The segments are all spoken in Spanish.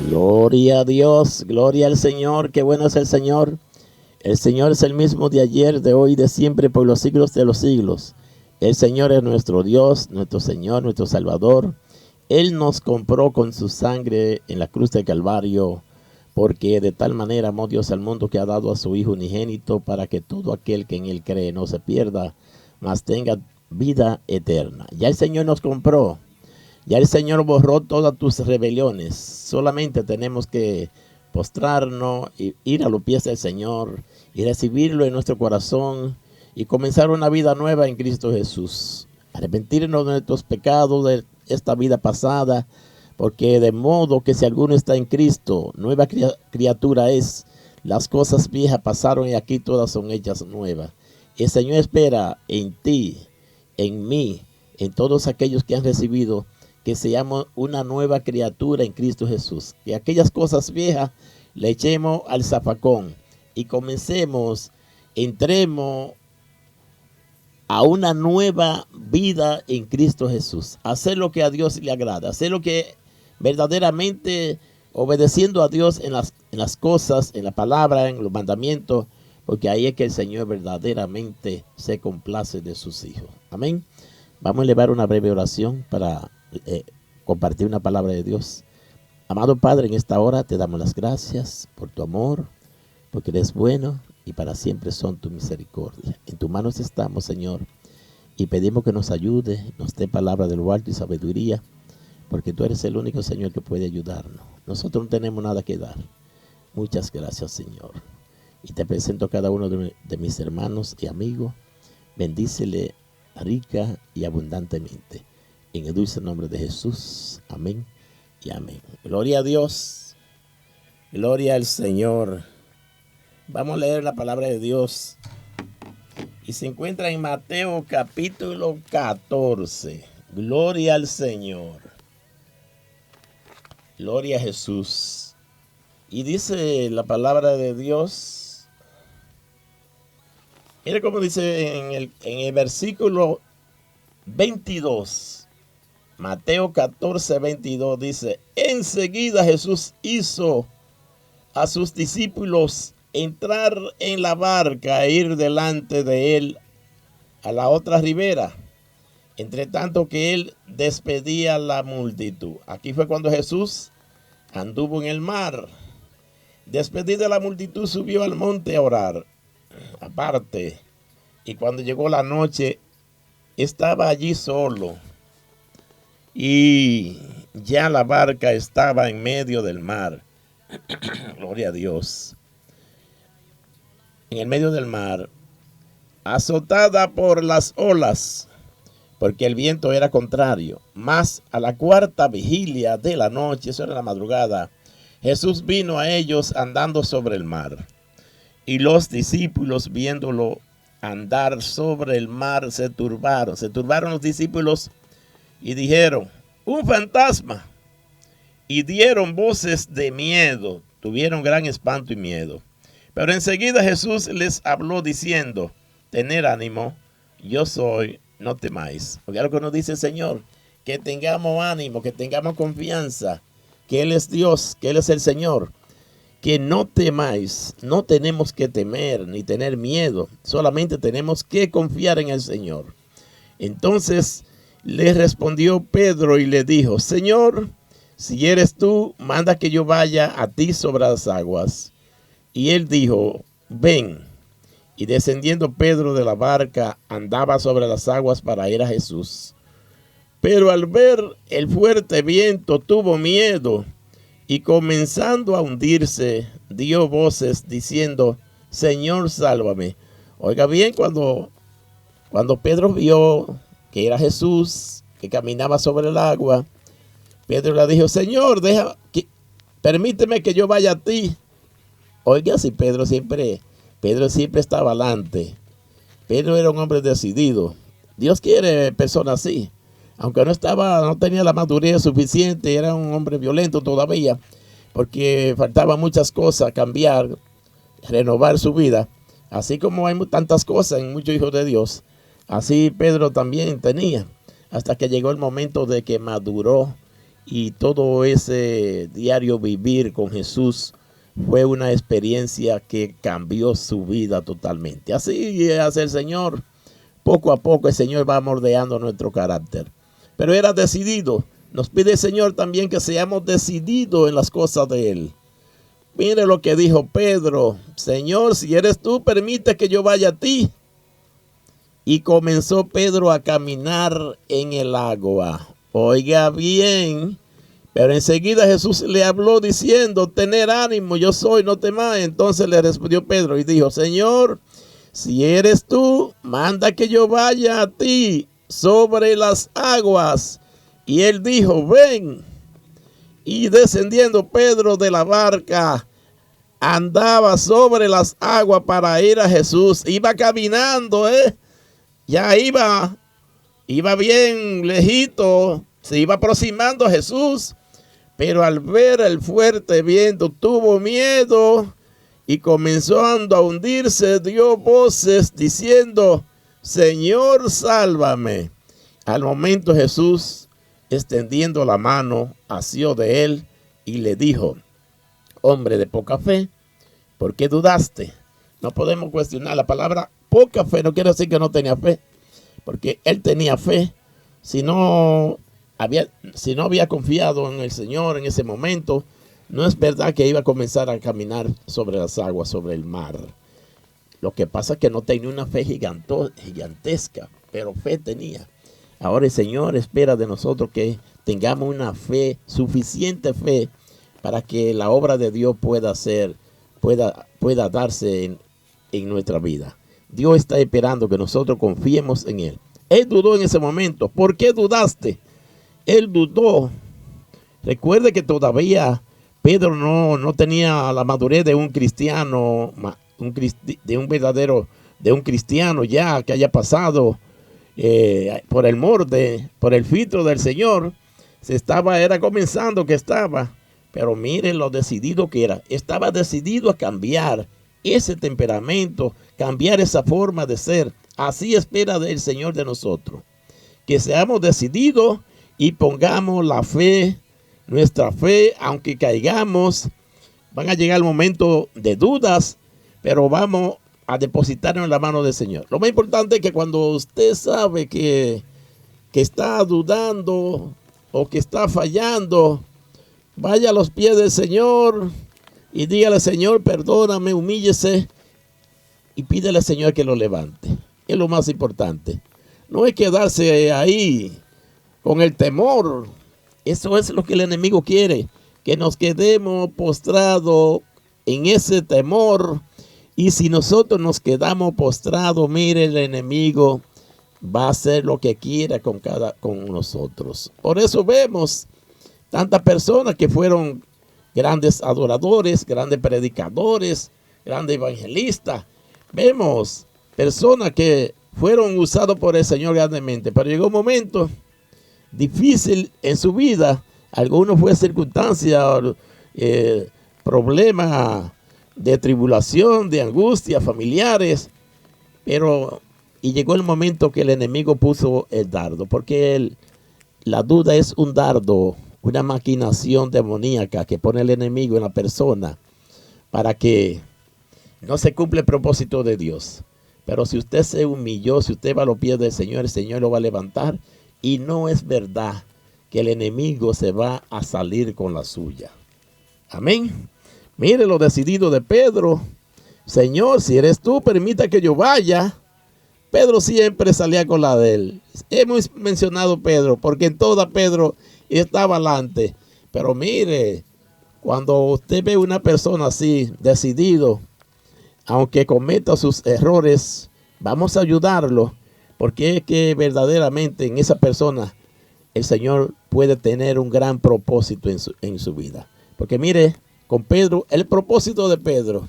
Gloria a Dios, gloria al Señor, qué bueno es el Señor. El Señor es el mismo de ayer, de hoy, de siempre, por los siglos de los siglos. El Señor es nuestro Dios, nuestro Señor, nuestro Salvador. Él nos compró con su sangre en la cruz del Calvario, porque de tal manera amó Dios al mundo que ha dado a su Hijo unigénito para que todo aquel que en Él cree no se pierda, mas tenga vida eterna. Ya el Señor nos compró. Ya el Señor borró todas tus rebeliones. Solamente tenemos que postrarnos y ir a los pies del Señor y recibirlo en nuestro corazón y comenzar una vida nueva en Cristo Jesús. Arrepentirnos de nuestros pecados de esta vida pasada, porque de modo que si alguno está en Cristo, nueva criatura es. Las cosas viejas pasaron y aquí todas son hechas nuevas. El Señor espera en ti, en mí, en todos aquellos que han recibido, que seamos una nueva criatura en Cristo Jesús. Que aquellas cosas viejas le echemos al zafacón y entremos a una nueva vida en Cristo Jesús. Hacer lo que a Dios le agrada, hacer lo que verdaderamente obedeciendo a Dios en las cosas, en la palabra, en los mandamientos, porque ahí es que el Señor verdaderamente se complace de sus hijos. Amén. Vamos a elevar una breve oración para compartir una palabra de Dios. Amado Padre, en esta hora te damos las gracias por tu amor, porque eres bueno y para siempre son tu misericordia. En tus manos estamos, Señor, y pedimos que nos ayude, nos dé palabra de lo alto y sabiduría, porque tú eres el único, Señor, que puede ayudarnos. Nosotros no tenemos nada que dar. Muchas gracias, Señor. Y te presento a cada uno de mis hermanos y amigos. Bendícele rica y abundantemente. En el dulce nombre de Jesús. Amén y amén. Gloria a Dios. Gloria al Señor. Vamos a leer la palabra de Dios. Y se encuentra en Mateo capítulo 14. Gloria al Señor. Gloria a Jesús. Y dice la palabra de Dios. Mira cómo dice en el versículo 22. Mateo 14, 22 dice: enseguida Jesús hizo a sus discípulos entrar en la barca e ir delante de él a la otra ribera, entre tanto que él despedía a la multitud. Aquí fue cuando Jesús anduvo en el mar. Despedida la multitud, subió al monte a orar aparte, y cuando llegó la noche estaba allí solo. Y ya la barca estaba en medio del mar. Gloria a Dios. En el medio del mar, azotada por las olas, porque el viento era contrario. Mas a la cuarta vigilia de la noche, eso era la madrugada, Jesús vino a ellos andando sobre el mar. Y los discípulos, viéndolo andar sobre el mar, se turbaron. Se turbaron los discípulos y dijeron: un fantasma. Y dieron voces de miedo. Tuvieron gran espanto y miedo. Pero enseguida Jesús les habló diciendo: tened ánimo, yo soy, no temáis. Porque es lo que nos dice el Señor, que tengamos ánimo, que tengamos confianza, que Él es Dios, que Él es el Señor. Que no temáis, no tenemos que temer ni tener miedo, solamente tenemos que confiar en el Señor. Entonces le respondió Pedro y le dijo: Señor, si eres tú, manda que yo vaya a ti sobre las aguas. Y él dijo: ven. Y descendiendo Pedro de la barca, andaba sobre las aguas para ir a Jesús. Pero al ver el fuerte viento, tuvo miedo, y comenzando a hundirse, dio voces diciendo: Señor, sálvame. Oiga bien, cuando Pedro vio que era Jesús, que caminaba sobre el agua, Pedro le dijo: Señor, permíteme que yo vaya a ti. Oiga, si Pedro siempre estaba adelante. Pedro era un hombre decidido. Dios quiere personas así. Aunque no tenía la madurez suficiente, era un hombre violento todavía, porque faltaban muchas cosas, cambiar, renovar su vida. Así como hay tantas cosas en muchos hijos de Dios, así Pedro también tenía, hasta que llegó el momento de que maduró y todo ese diario vivir con Jesús fue una experiencia que cambió su vida totalmente. Así hace el Señor. Poco a poco el Señor va moldeando nuestro carácter. Pero era decidido. Nos pide el Señor también que seamos decididos en las cosas de Él. Mire lo que dijo Pedro. Señor, si eres tú, permite que yo vaya a ti. Y comenzó Pedro a caminar en el agua. Oiga bien. Pero enseguida Jesús le habló diciendo, tener ánimo, yo soy, no temas. Entonces le respondió Pedro y dijo, Señor, si eres tú, manda que yo vaya a ti sobre las aguas. Y él dijo, ven. Y descendiendo Pedro de la barca, andaba sobre las aguas para ir a Jesús. Iba caminando, ya iba bien lejito, se iba aproximando a Jesús. Pero al ver el fuerte viento tuvo miedo y comenzó a hundirse, dio voces diciendo, Señor, sálvame. Al momento Jesús, extendiendo la mano, asió de él y le dijo, hombre de poca fe, ¿por qué dudaste? No podemos cuestionar la palabra poca fe, no quiere decir que no tenía fe, porque él tenía fe, si no había confiado en el Señor en ese momento, no es verdad que iba a comenzar a caminar sobre las aguas, sobre el mar. Lo que pasa es que no tenía una fe gigantesca, pero fe tenía. Ahora el Señor espera de nosotros que tengamos una fe, suficiente fe, para que la obra de Dios pueda darse en nuestra vida. Dios está esperando que nosotros confiemos en Él. Él dudó en ese momento. ¿Por qué dudaste? Él dudó. Recuerde que todavía Pedro no tenía la madurez de un cristiano, de un cristiano ya que haya pasado por el molde, por el filtro del Señor. Era comenzando que estaba, pero miren lo decidido que era. Estaba decidido a cambiar ese temperamento, cambiar esa forma de ser. Así espera del Señor de nosotros, que seamos decididos y pongamos la fe, nuestra fe, aunque caigamos, van a llegar momentos de dudas, pero vamos a depositarnos en la mano del Señor. Lo más importante es que cuando usted sabe que está dudando o que está fallando, vaya a los pies del Señor y dígale, Señor, perdóname, humíllese y pídele al Señor que lo levante. Es lo más importante. No es quedarse ahí con el temor. Eso es lo que el enemigo quiere, que nos quedemos postrados en ese temor. Y si nosotros nos quedamos postrados, mire, el enemigo va a hacer lo que quiera con nosotros. Por eso vemos tantas personas que fueron grandes adoradores, grandes predicadores, grandes evangelistas. Vemos personas que fueron usados por el Señor grandemente, pero llegó un momento difícil en su vida. Algunos fue circunstancia, problemas de tribulación, de angustia, familiares, y llegó el momento que el enemigo puso el dardo, porque la duda es un dardo, una maquinación demoníaca que pone el enemigo en la persona para que no se cumpla el propósito de Dios. Pero si usted se humilló, si usted va a los pies del Señor, el Señor lo va a levantar. Y no es verdad que el enemigo se va a salir con la suya. Amén. Mire lo decidido de Pedro. Señor, si eres tú, permita que yo vaya. Pedro siempre salía con la de él. Hemos mencionado Pedro, porque en toda Pedro estaba adelante. Pero mire, cuando usted ve una persona así, decidido, aunque cometa sus errores, vamos a ayudarlo, porque es que verdaderamente en esa persona el Señor puede tener un gran propósito en su vida. Porque mire, con Pedro, el propósito de Pedro,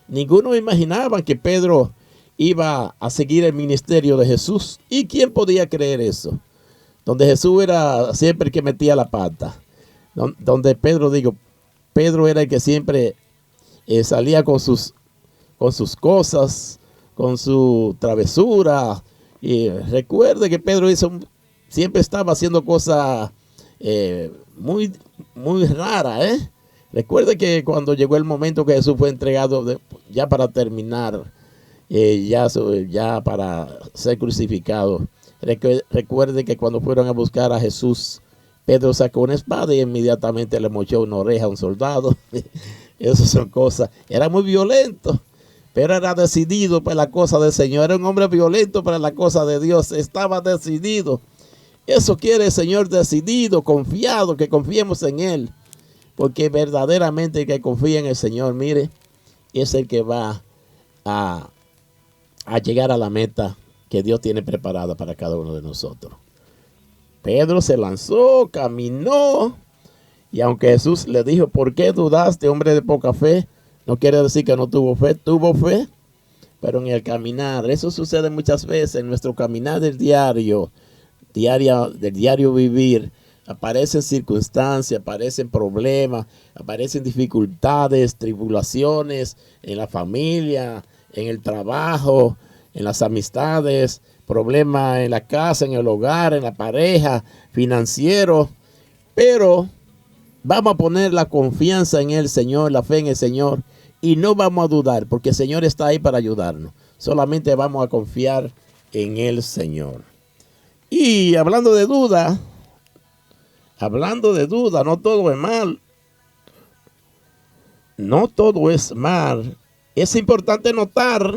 ninguno imaginaba que Pedro iba a seguir el ministerio de Jesús. ¿Y quién podía creer eso? Donde Jesús era siempre el que metía la pata. Donde Pedro era el que siempre salía con sus cosas, con su travesura. Y recuerde que Pedro siempre estaba haciendo cosas muy, muy rara, ¿eh? Recuerde que cuando llegó el momento que Jesús fue entregado, ya para terminar, ya para ser crucificado, recuerde que cuando fueron a buscar a Jesús, Pedro sacó una espada y inmediatamente le mochó una oreja a un soldado. Esas son cosas. Era muy violento, pero era decidido para la cosa del Señor. Era un hombre violento para la cosa de Dios. Estaba decidido. Eso quiere el Señor, decidido, confiado, que confiemos en Él. Porque verdaderamente el que confía en el Señor, mire, es el que va a llegar a la meta que Dios tiene preparada para cada uno de nosotros. Pedro se lanzó, caminó, y aunque Jesús le dijo, ¿por qué dudaste, hombre de poca fe? No quiere decir que no tuvo fe, pero en el caminar, eso sucede muchas veces en nuestro caminar del diario vivir. Aparecen circunstancias, aparecen problemas, aparecen dificultades, tribulaciones en la familia, en el trabajo, en las amistades, problemas en la casa, en el hogar, en la pareja, financiero. Pero vamos a poner la confianza en el Señor, la fe en el Señor, y no vamos a dudar, porque el Señor está ahí para ayudarnos. Solamente vamos a confiar en el Señor. Y hablando de duda, no todo es mal. No todo es mal. Es importante notar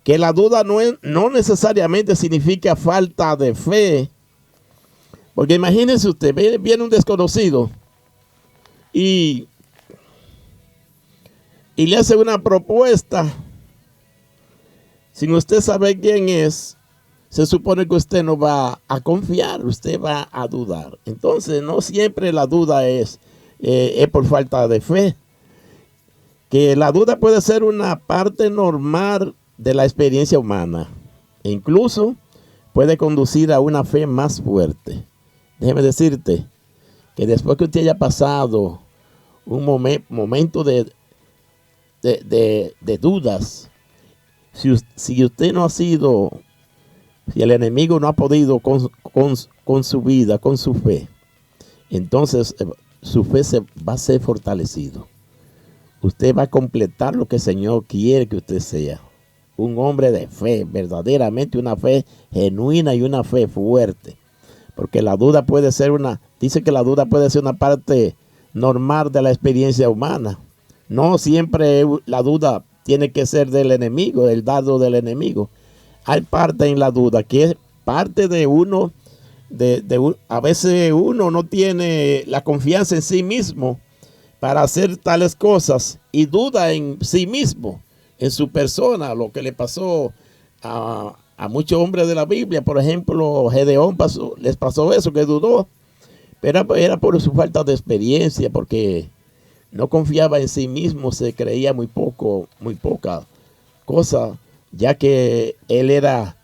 que la duda no necesariamente significa falta de fe. Porque imagínense usted, viene un desconocido y le hace una propuesta sin usted saber quién es. Se supone que usted no va a confiar, usted va a dudar. Entonces, no siempre la duda es por falta de fe. Que la duda puede ser una parte normal de la experiencia humana. E incluso puede conducir a una fe más fuerte. Déjeme decirte que después que usted haya pasado un momento de dudas, si usted no ha sido... Si el enemigo no ha podido con su vida, con su fe, entonces su fe va a ser fortalecido. Usted va a completar lo que el Señor quiere que usted sea. Un hombre de fe, verdaderamente una fe genuina y una fe fuerte. Porque la duda puede ser dice que la duda puede ser una parte normal de la experiencia humana. No siempre la duda tiene que ser del enemigo, el dardo del enemigo. Hay parte en la duda que es parte de uno, a veces uno no tiene la confianza en sí mismo para hacer tales cosas y duda en sí mismo, en su persona. Lo que le pasó a muchos hombres de la Biblia, por ejemplo, Gedeón les pasó eso, que dudó, pero era por su falta de experiencia, porque no confiaba en sí mismo, se creía muy poca cosa. Ya que él era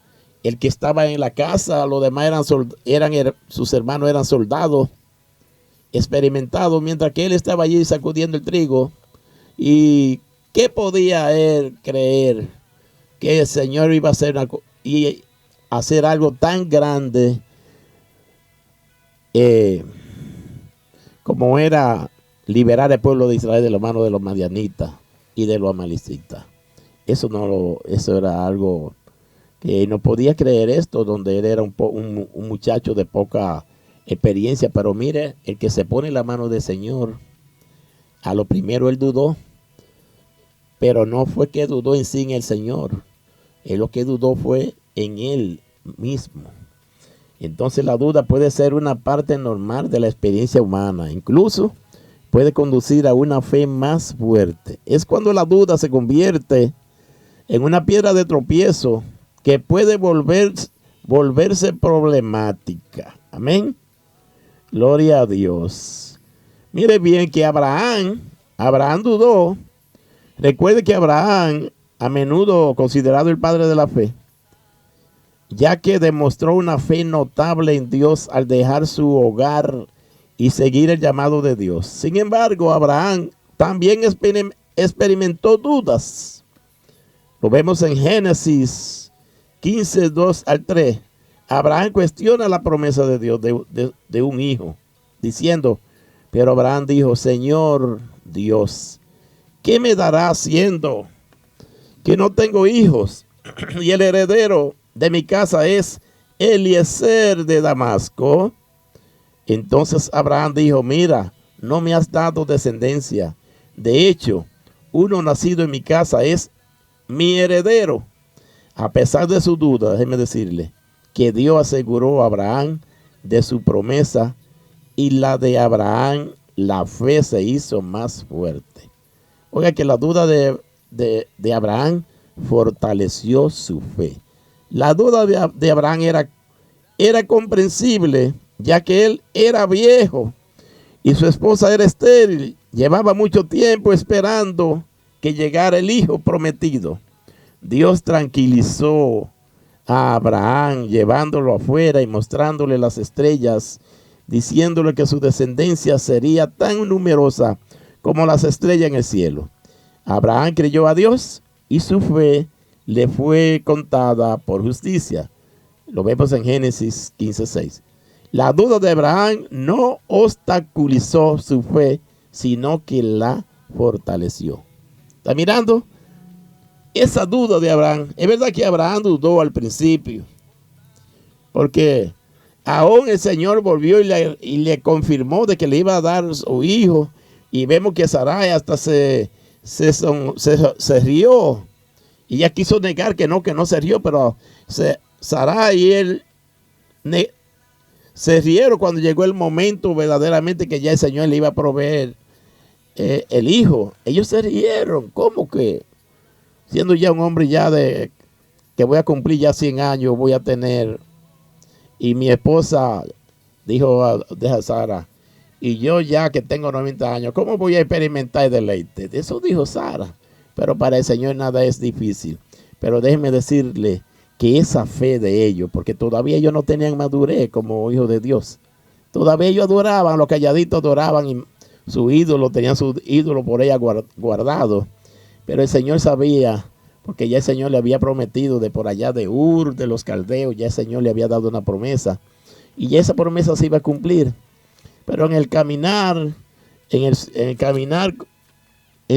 el que estaba en la casa, los demás sus hermanos eran soldados experimentados, mientras que él estaba allí sacudiendo el trigo. ¿Y qué podía él creer? Que el Señor iba a hacer algo tan grande como era liberar al pueblo de Israel de la mano de los madianitas y de los amalecitas. Eso era algo que no podía creer esto, donde él era un muchacho de poca experiencia. Pero mire, el que se pone en la mano del Señor, a lo primero él dudó, pero no fue que dudó en sí en el Señor. Él lo que dudó fue en él mismo. Entonces la duda puede ser una parte normal de la experiencia humana. Incluso puede conducir a una fe más fuerte. Es cuando la duda se convierte en una piedra de tropiezo que puede volverse problemática. Amén. Gloria a Dios. Mire bien que Abraham dudó. Recuerde que Abraham, a menudo considerado el padre de la fe, ya que demostró una fe notable en Dios al dejar su hogar y seguir el llamado de Dios. Sin embargo, Abraham también experimentó dudas. Lo vemos en Génesis 15, 2 al 3. Abraham cuestiona la promesa de Dios de un hijo. diciendo, pero Abraham dijo, Señor Dios, ¿qué me dará siendo que no tengo hijos? Y el heredero de mi casa es Eliezer de Damasco. Entonces Abraham dijo, mira, no me has dado descendencia. De hecho, uno nacido en mi casa es mi heredero. A pesar de su duda, déjeme decirle que Dios aseguró a Abraham de su promesa y la de Abraham, la fe se hizo más fuerte. Oiga que la duda de Abraham fortaleció su fe. La duda de Abraham era comprensible, ya que él era viejo y su esposa era estéril. Llevaba mucho tiempo esperando que llegara el hijo prometido. Dios tranquilizó a Abraham llevándolo afuera y mostrándole las estrellas, diciéndole que su descendencia sería tan numerosa como las estrellas en el cielo. Abraham creyó a Dios y su fe le fue contada por justicia. Lo vemos en Génesis 15:6. La duda de Abraham no obstaculizó su fe, sino que la fortaleció. ¿Está mirando? Esa duda de Abraham, es verdad que Abraham dudó al principio, porque aún el Señor volvió y le confirmó de que le iba a dar su hijo, y vemos que Sarai hasta se rió, y ella quiso negar que no se rió, pero Sarai y él se rieron cuando llegó el momento verdaderamente que ya el Señor le iba a proveer el hijo. Ellos se rieron, ¿cómo que? Siendo ya un hombre que voy a cumplir ya 100 años, voy a tener. Y mi esposa dijo, deja Sara, y yo ya que tengo 90 años, ¿cómo voy a experimentar el deleite? Eso dijo Sara. Pero para el Señor nada es difícil. Pero déjeme decirle que esa fe de ellos, porque todavía ellos no tenían madurez como hijos de Dios. Todavía ellos adoraban, los calladitos adoraban y tenían su ídolo por ella guardado. Pero el Señor sabía, porque ya el Señor le había prometido de por allá de Ur, de los caldeos, ya el Señor le había dado una promesa. Y ya esa promesa se iba a cumplir. Pero en el caminar, en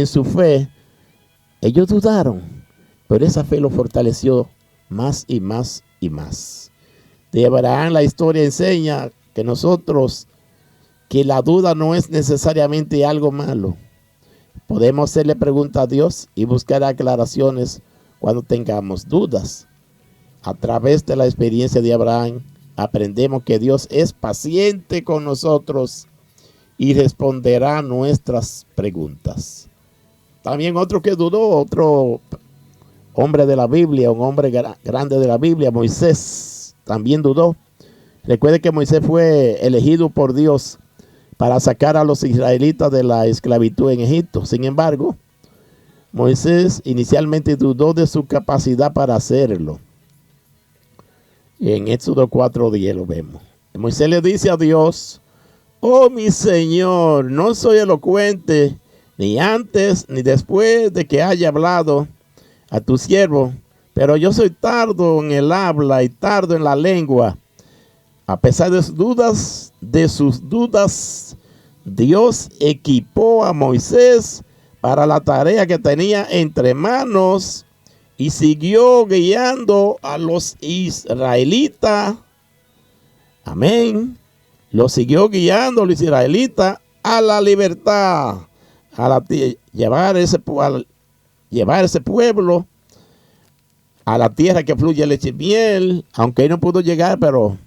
su fe, ellos dudaron. Pero esa fe lo fortaleció más y más y más. De Abraham la historia enseña que la duda no es necesariamente algo malo. Podemos hacerle preguntas a Dios y buscar aclaraciones cuando tengamos dudas. A través de la experiencia de Abraham, aprendemos que Dios es paciente con nosotros y responderá nuestras preguntas. También otro que dudó, otro hombre de la Biblia, un hombre grande de la Biblia, Moisés, también dudó. Recuerde que Moisés fue elegido por Dios para sacar a los israelitas de la esclavitud en Egipto. Sin embargo, Moisés inicialmente dudó de su capacidad para hacerlo. En Éxodo 4:10 lo vemos. Moisés le dice a Dios, oh mi Señor, no soy elocuente ni antes ni después de que haya hablado a tu siervo, pero yo soy tardo en el habla y tardo en la lengua. A pesar de sus dudas, Dios equipó a Moisés para la tarea que tenía entre manos y siguió guiando a los israelitas. Amén. Lo siguió guiando a los israelitas a la libertad, llevar ese pueblo a la tierra que fluye leche y miel, aunque él no pudo llegar, pero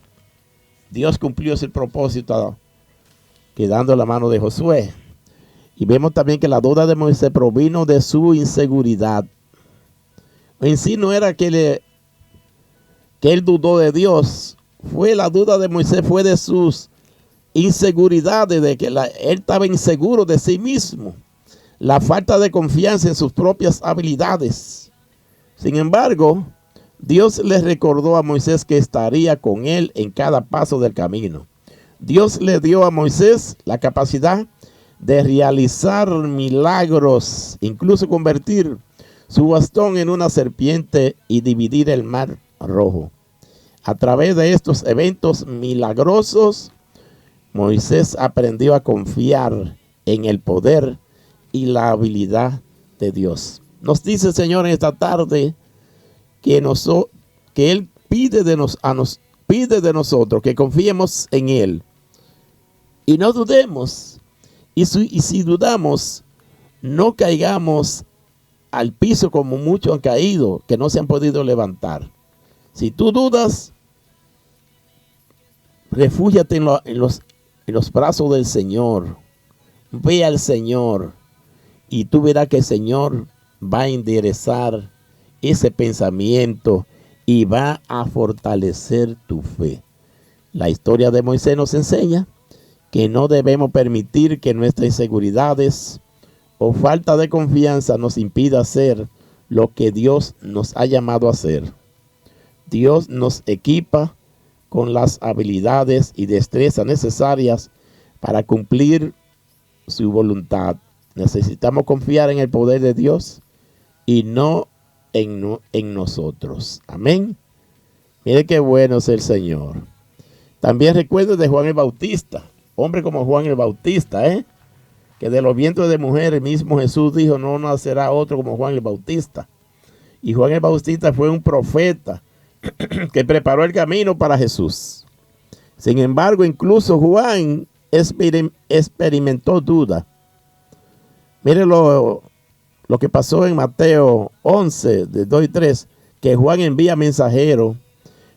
Dios cumplió ese propósito quedando en la mano de Josué. Y vemos también que la duda de Moisés provino de su inseguridad. En sí no era que él dudó de Dios. La duda de Moisés fue de sus inseguridades, de que él estaba inseguro de sí mismo. La falta de confianza en sus propias habilidades. Sin embargo, Dios le recordó a Moisés que estaría con él en cada paso del camino. Dios le dio a Moisés la capacidad de realizar milagros, incluso convertir su bastón en una serpiente y dividir el mar rojo. A través de estos eventos milagrosos, Moisés aprendió a confiar en el poder y la habilidad de Dios. Nos dice el Señor en esta tarde que Él pide pide de nosotros que confiemos en Él y no dudemos. Y si dudamos, no caigamos al piso como muchos han caído, que no se han podido levantar. Si tú dudas, refúgiate en los brazos del Señor. Ve al Señor y tú verás que el Señor va a enderezar ese pensamiento y va a fortalecer tu fe. La historia de Moisés nos enseña que no debemos permitir que nuestras inseguridades o falta de confianza nos impida hacer lo que Dios nos ha llamado a hacer. Dios nos equipa con las habilidades y destrezas necesarias para cumplir su voluntad. Necesitamos confiar en el poder de Dios y no en nosotros. Amén. Mire qué bueno es el Señor. También recuerdo de Juan el Bautista, hombre como Juan el Bautista, que de los vientres de mujeres mismo Jesús dijo, no nacerá otro como Juan el Bautista. Y Juan el Bautista fue un profeta que preparó el camino para Jesús. Sin embargo, incluso Juan experimentó duda. Mire lo que pasó en Mateo 11, de 2 y 3, que Juan envía mensajero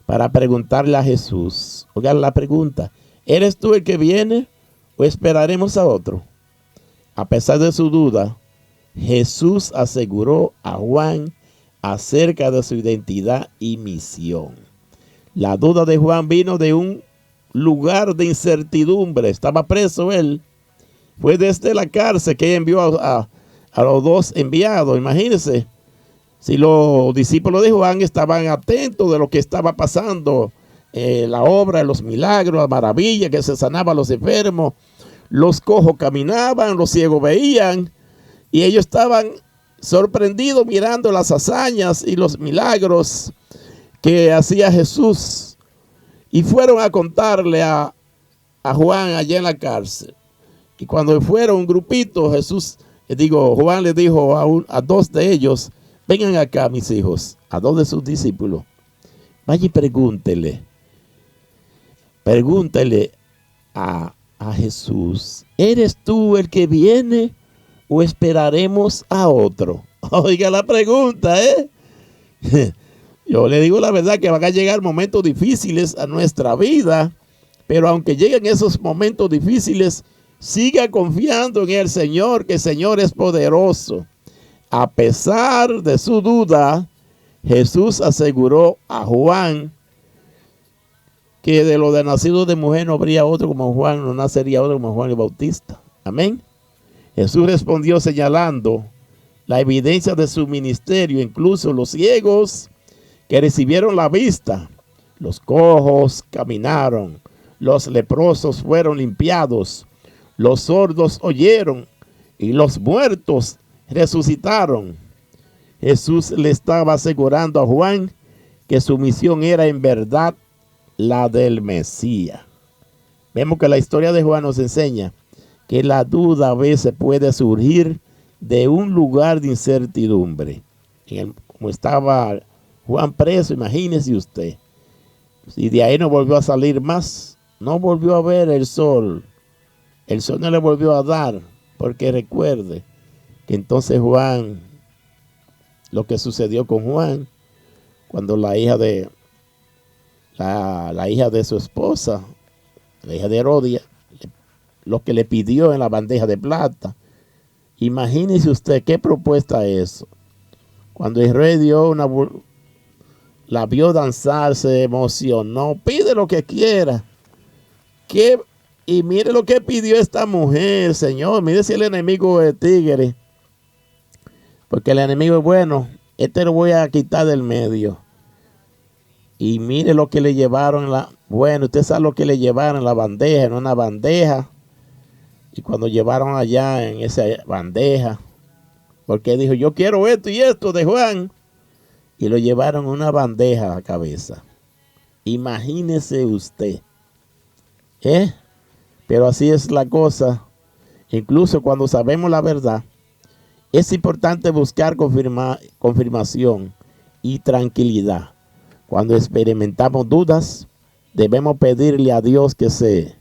para preguntarle a Jesús. Oigan la pregunta, ¿eres tú el que viene o esperaremos a otro? A pesar de su duda, Jesús aseguró a Juan acerca de su identidad y misión. La duda de Juan vino de un lugar de incertidumbre. Estaba preso él. Fue desde la cárcel que envió a los dos enviados. Imagínense, si los discípulos de Juan estaban atentos de lo que estaba pasando, la obra, los milagros, la maravilla, que se sanaban los enfermos, los cojos caminaban, los ciegos veían, y ellos estaban sorprendidos mirando las hazañas y los milagros que hacía Jesús. Y fueron a contarle a Juan allá en la cárcel. Y cuando fueron un grupito, Juan le dijo a dos de ellos, vengan acá mis hijos, a dos de sus discípulos. Vaya y pregúntele a Jesús, ¿eres tú el que viene o esperaremos a otro? Oiga la pregunta, Yo le digo la verdad que van a llegar momentos difíciles a nuestra vida, pero aunque lleguen esos momentos difíciles, siga confiando en el Señor, que el Señor es poderoso. A pesar de su duda, Jesús aseguró a Juan que de lo de nacido de mujer no habría otro como Juan, no nacería otro como Juan el Bautista. Amén. Jesús respondió señalando la evidencia de su ministerio, incluso los ciegos que recibieron la vista, los cojos caminaron, los leprosos fueron limpiados, los sordos oyeron y los muertos resucitaron. Jesús le estaba asegurando a Juan que su misión era en verdad la del Mesías. Vemos que la historia de Juan nos enseña que la duda a veces puede surgir de un lugar de incertidumbre. Como estaba Juan preso, imagínese usted. Si de ahí no volvió a salir más, no volvió a ver el sol no le volvió a dar, porque recuerde que entonces Juan, lo que sucedió con Juan, cuando la hija de su esposa, la hija de Herodia, lo que le pidió en la bandeja de plata. Imagínese usted qué propuesta es eso. Cuando el rey la vio danzar, se emocionó, pide lo que quiera. Y mire lo que pidió esta mujer, Señor. Mire si el enemigo es tigre. Porque el enemigo es bueno. Este lo voy a quitar del medio. Y mire lo que le llevaron. Bueno, usted sabe lo que le llevaron en la bandeja, en una bandeja. Y cuando llevaron allá en esa bandeja, porque dijo, yo quiero esto y esto de Juan. Y lo llevaron en una bandeja a la cabeza. Imagínese usted. Pero así es la cosa. Incluso cuando sabemos la verdad, es importante buscar confirmación y tranquilidad. Cuando experimentamos dudas, debemos pedirle a Dios que se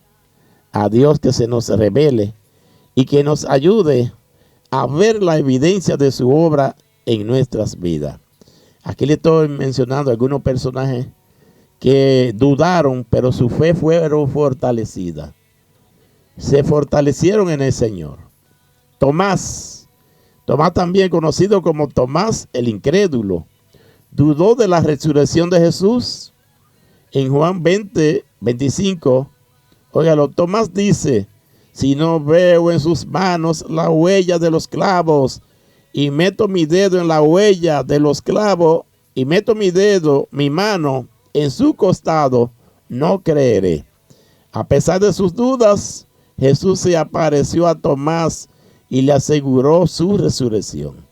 nos revele y que nos ayude a ver la evidencia de su obra en nuestras vidas. Aquí le estoy mencionando algunos personajes que dudaron, pero su fe fueron fortalecida. Se fortalecieron en el Señor. Tomás también conocido como Tomás el incrédulo, dudó de la resurrección de Jesús. En Juan 20:25, óigalo, Tomás dice: si no veo en sus manos la huella de los clavos, y meto mi dedo en la huella de los clavos, y meto mi mano en su costado, no creeré. A pesar de sus dudas, Jesús se apareció a Tomás y le aseguró su resurrección.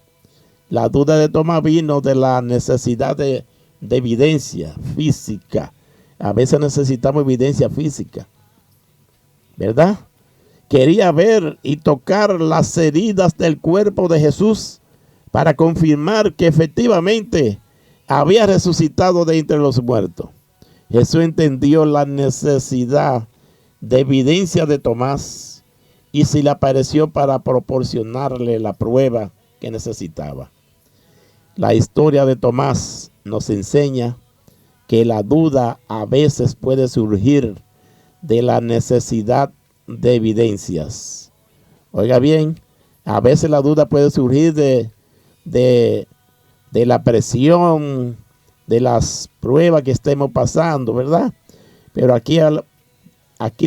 La duda de Tomás vino de la necesidad de evidencia física. A veces necesitamos evidencia física, ¿verdad? Quería ver y tocar las heridas del cuerpo de Jesús para confirmar que efectivamente había resucitado de entre los muertos. Jesús entendió la necesidad de evidencia de Tomás y se le apareció para proporcionarle la prueba que necesitaba. La historia de Tomás nos enseña que la duda a veces puede surgir de la necesidad de evidencias. Oiga bien, a veces la duda puede surgir de la presión, de las pruebas que estemos pasando, ¿verdad? Pero aquí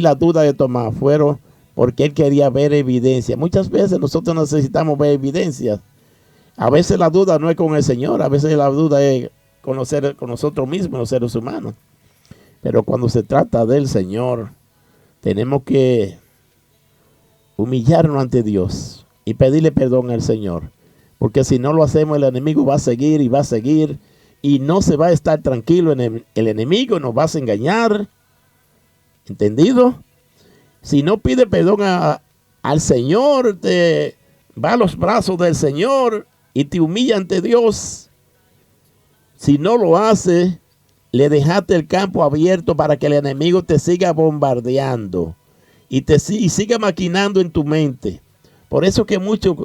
la duda de Tomás fueron porque él quería ver evidencia. Muchas veces nosotros necesitamos ver evidencias. A veces la duda no es con el Señor, a veces la duda es con nosotros mismos, los seres humanos. Pero cuando se trata del Señor, tenemos que humillarnos ante Dios y pedirle perdón al Señor. Porque si no lo hacemos, el enemigo va a seguir y va a seguir y no se va a estar tranquilo. El enemigo nos va a engañar. ¿Entendido? Si no pide perdón al Señor, te va a los brazos del Señor y te humilla ante Dios. Si no lo hace, le dejaste el campo abierto para que el enemigo te siga bombardeando y siga maquinando en tu mente. Por eso que muchos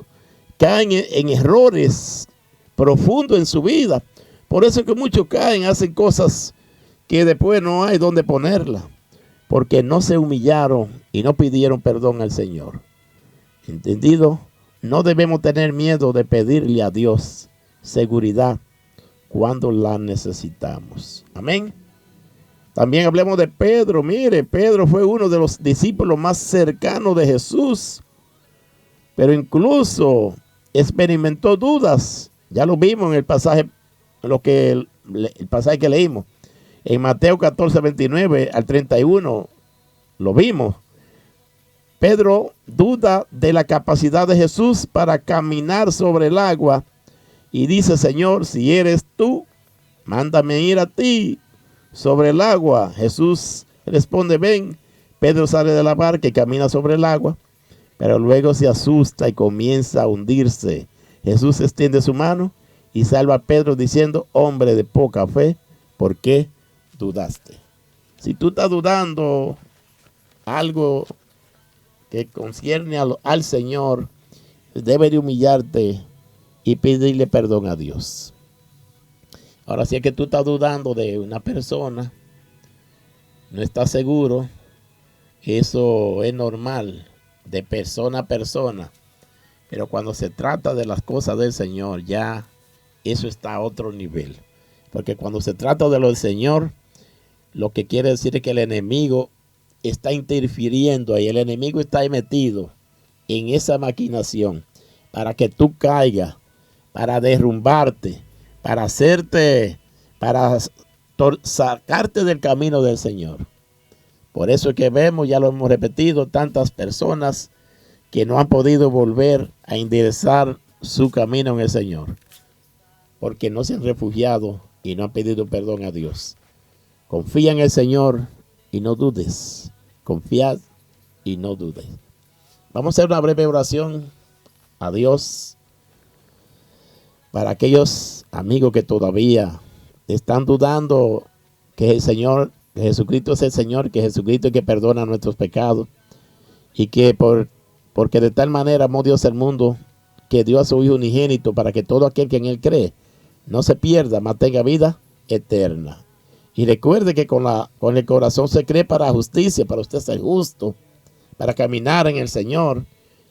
caen en errores profundos en su vida. Por eso que muchos hacen cosas que después no hay donde ponerlas. Porque no se humillaron y no pidieron perdón al Señor. ¿Entendido? No debemos tener miedo de pedirle a Dios seguridad cuando la necesitamos. Amén. También hablemos de Pedro. Mire, Pedro fue uno de los discípulos más cercanos de Jesús, pero incluso experimentó dudas. Ya lo vimos en el pasaje, el pasaje que leímos. En Mateo 14:29 al 31 lo vimos. Pedro duda de la capacidad de Jesús para caminar sobre el agua y dice: Señor, si eres tú, mándame ir a ti sobre el agua. Jesús responde: ven. Pedro sale de la barca y camina sobre el agua, pero luego se asusta y comienza a hundirse. Jesús extiende su mano y salva a Pedro diciendo: hombre de poca fe, ¿por qué dudaste? Si tú estás dudando algo que concierne al Señor, debes de humillarte y pedirle perdón a Dios. Ahora, si es que tú estás dudando de una persona, no estás seguro, eso es normal, de persona a persona. Pero cuando se trata de las cosas del Señor, ya eso está a otro nivel. Porque cuando se trata de lo del Señor, lo que quiere decir es que el enemigo está interfiriendo ahí. El enemigo está ahí metido en esa maquinación para que tú caigas, para derrumbarte, para sacarte del camino del Señor. Por eso es que vemos, ya lo hemos repetido, tantas personas que no han podido volver a enderezar su camino en el Señor, porque no se han refugiado y no han pedido perdón a Dios. Confía en el Señor y no dudes. Confiad y no dudes. Vamos a hacer una breve oración a Dios para aquellos amigos que todavía están dudando que el Señor, que Jesucristo es el Señor, que Jesucristo es el que perdona nuestros pecados y que porque de tal manera amó Dios el mundo que dio a su Hijo unigénito para que todo aquel que en Él cree no se pierda, mas tenga vida eterna. Y recuerde que con el corazón se cree para justicia, para usted ser justo, para caminar en el Señor,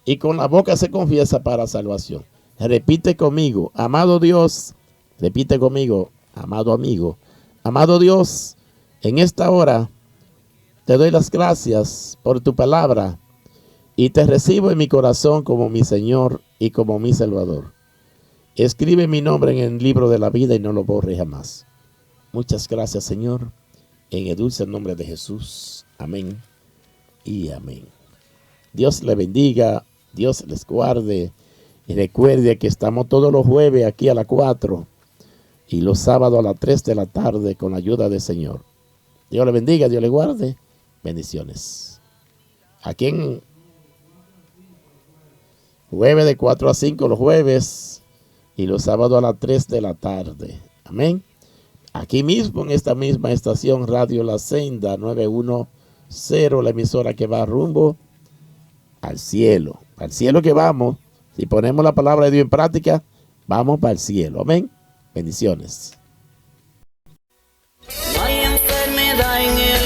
y con la boca se confiesa para salvación. Repite conmigo, amado Dios, repite conmigo, amado amigo, amado Dios, en esta hora te doy las gracias por tu palabra y te recibo en mi corazón como mi Señor y como mi Salvador. Escribe mi nombre en el libro de la vida y no lo borre jamás. Muchas gracias, Señor, en el dulce nombre de Jesús. Amén y amén. Dios le bendiga, Dios les guarde. Y recuerde que estamos todos los jueves aquí a las 4 y los sábados a las 3 de la tarde con la ayuda del Señor. Dios le bendiga, Dios le guarde. Bendiciones. Aquí en jueves de 4 a 5 los jueves y los sábados a las 3 de la tarde. Amén. Aquí mismo en esta misma estación Radio La Senda 910, la emisora que va rumbo al cielo que vamos. Si ponemos la palabra de Dios en práctica, vamos para el cielo. Amén. Bendiciones. No hay enfermedad en el